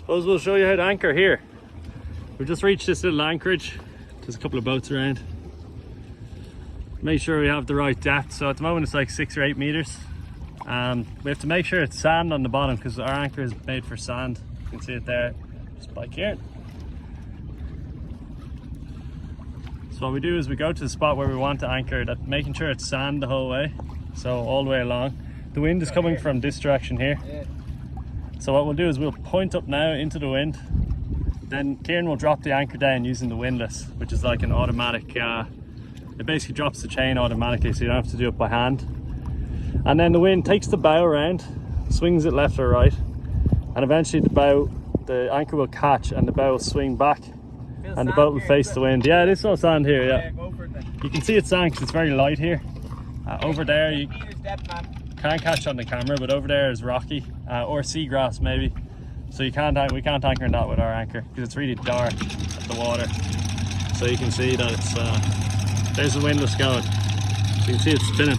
Suppose we'll show you how to anchor here. We've just reached this little anchorage. There's a couple of boats around. Make sure we have the right depth. So at the moment it's like 6 or 8 meters. We have to make sure it's sand on the bottom because our anchor is made for sand. You can see it there, just by Kieran. So what we do is we go to the spot where we want to anchor, making sure it's sand the whole way. So all the way along. The wind is coming from this direction here. So what we'll do is we'll point up now into the wind. Then Kieran will drop the anchor down using the windlass, which is like an automatic, it basically drops the chain automatically so you don't have to do it by hand. And then the wind takes the bow around, swings it left or right, and eventually the anchor will catch and the bow will swing back and the boat will face the wind. Yeah, it is all sand here, yeah. You can see it's sand because it's very light here. Over there you can't catch on the camera, but over there is rocky or seagrass maybe. So we can't anchor in that with our anchor because it's really dark at the water. So you can see that it's there's the windlass going. So you can see it's spinning.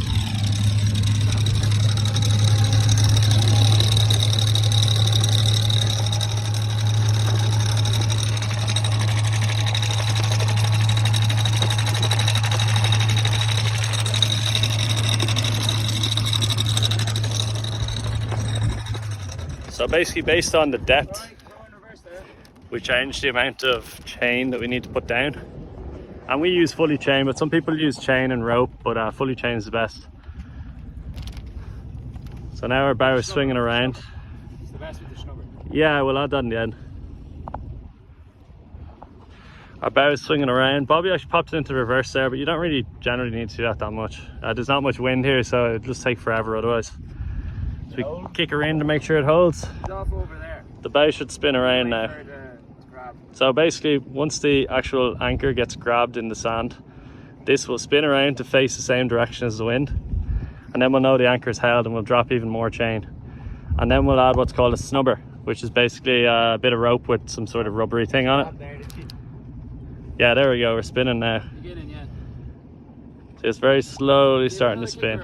So basically, based on the depth, we change the amount of chain that we need to put down. And we use fully chain, but some people use chain and rope, but fully chain is the best. So now our bow is swinging around. It's the best with the snubber. Yeah, we'll add that in the end. Our bow is swinging around. Bobby actually popped it into reverse there, but you don't really generally need to do that much. There's not much wind here, so it'll just take forever otherwise. So we kick her in to make sure it holds. It's off over there. The bow should spin around now. So basically, once the actual anchor gets grabbed in the sand, this will spin around to face the same direction as the wind. And then we'll know the anchor is held and we'll drop even more chain. And then we'll add what's called a snubber, which is basically a bit of rope with some sort of rubbery thing on it. Yeah, there we go, we're spinning now. So it's very slowly starting to spin.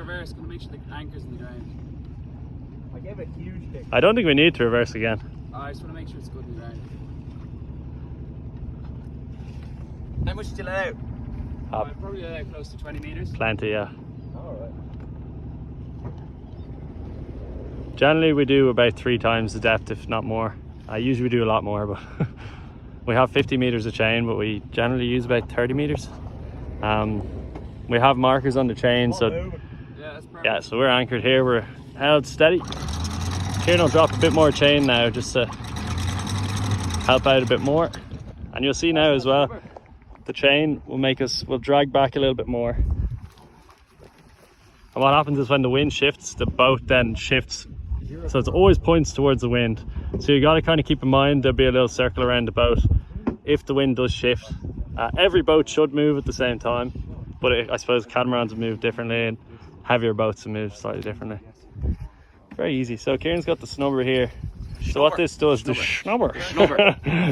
I don't think we need to reverse again. I just want to make sure it's good and round. How much did you let out? Probably let out close to 20 meters. Plenty, yeah. Alright. Generally we do about 3 times the depth, if not more. I usually do a lot more, but we have 50 meters of chain, but we generally use about 30 meters. We have markers on the chain, so yeah, so we're anchored here, we're held steady. Kieran will drop a bit more chain now just to help out a bit more. And you'll see now as well, the chain will drag back a little bit more. And what happens is when the wind shifts, the boat then shifts. So it always points towards the wind. So you got to kind of keep in mind there'll be a little circle around the boat if the wind does shift. Every boat should move at the same time, but I suppose catamarans will move differently and heavier boats will move slightly differently. Very easy. So Kieran's got the snubber here. So what this does, the snubber.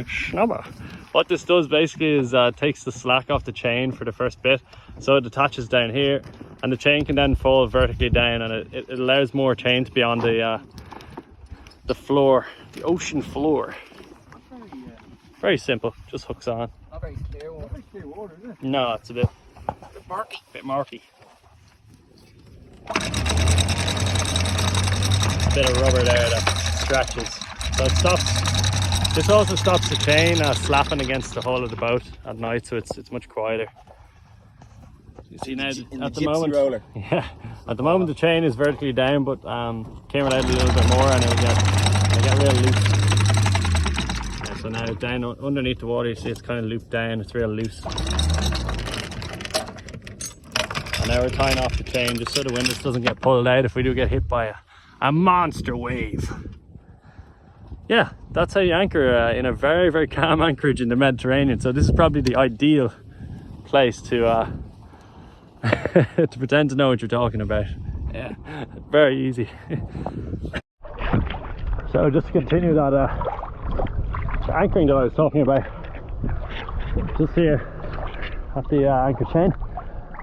Snubber. What this does basically is takes the slack off the chain for the first bit. So it attaches down here and the chain can then fall vertically down and it allows more chain to be on the floor, the ocean floor. Very simple, just hooks on. Not very clear water. Not very clear water, is it? No, it's a bit murky. Bit murky. Bit of rubber there that stretches, so it stops. This also stops the chain slapping against the hull of the boat at night, so it's much quieter. You see now at the moment, yeah, at the moment the chain is vertically down, but came out a little bit more and it'll get real loose. Yeah, so now down underneath the water, you see it's kind of looped down. It's real loose. And now we're tying off the chain just so the windlass doesn't get pulled out if we do get hit by a monster wave. Yeah, that's how you anchor in a very, very calm anchorage in the Mediterranean. So this is probably the ideal place to to pretend to know what you're talking about. Yeah, very easy. So just to continue that the anchoring that I was talking about, just here at the anchor chain,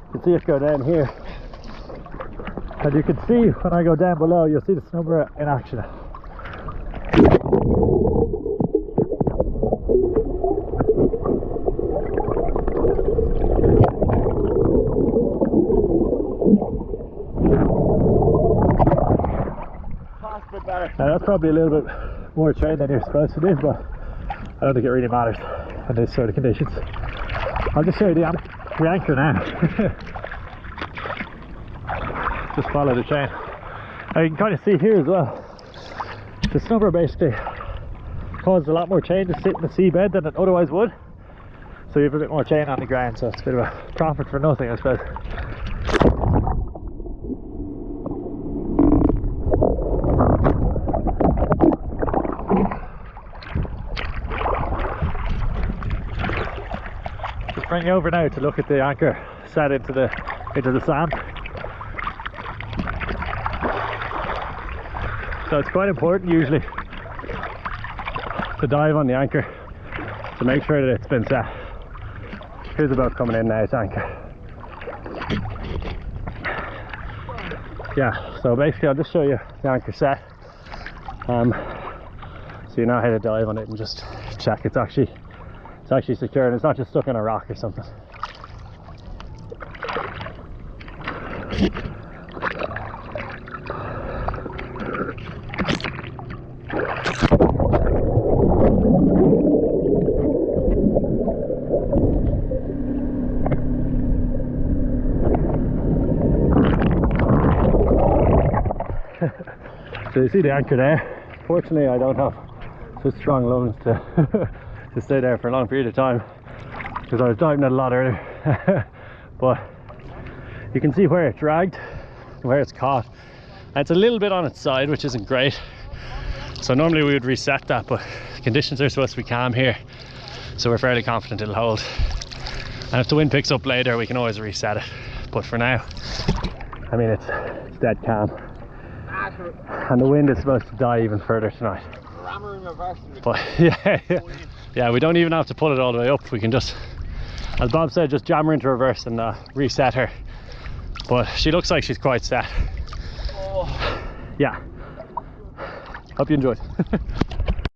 you can see it go down here. And you can see when I go down below, you'll see the snubber in action. probably a little bit more train than you're supposed to do, but I don't think it really matters in these sort of conditions. I'll just show you the anchor now. Just follow the chain. Now you can kind of see here as well, the snubber basically caused a lot more chain to sit in the seabed than it otherwise would. So you have a bit more chain on the ground, so it's a bit of a profit for nothing, I suppose. Just bring you over now to look at the anchor set into the sand. So it's quite important usually to dive on the anchor to make sure that it's been set. Here's the boat coming in now, it's anchor. Yeah, so basically I'll just show you the anchor set. So you know how to dive on it and just check it's actually secure and it's not just stuck in a rock or something. So you see the anchor there. Fortunately I don't have such strong lungs to to stay there for a long period of time because I was diving it a lot earlier. But you can see where it dragged, where it's caught, and it's a little bit on its side, which isn't great. So normally we would reset that, but conditions are supposed to be calm here, so we're fairly confident it'll hold. And if the wind picks up later we can always reset it, but for now I mean it's dead calm. And the wind is supposed to die even further tonight. But yeah, we don't even have to pull it all the way up. We can just, as Bob said, just jam her into reverse and reset her. But she looks like she's quite set. Yeah. Hope you enjoyed.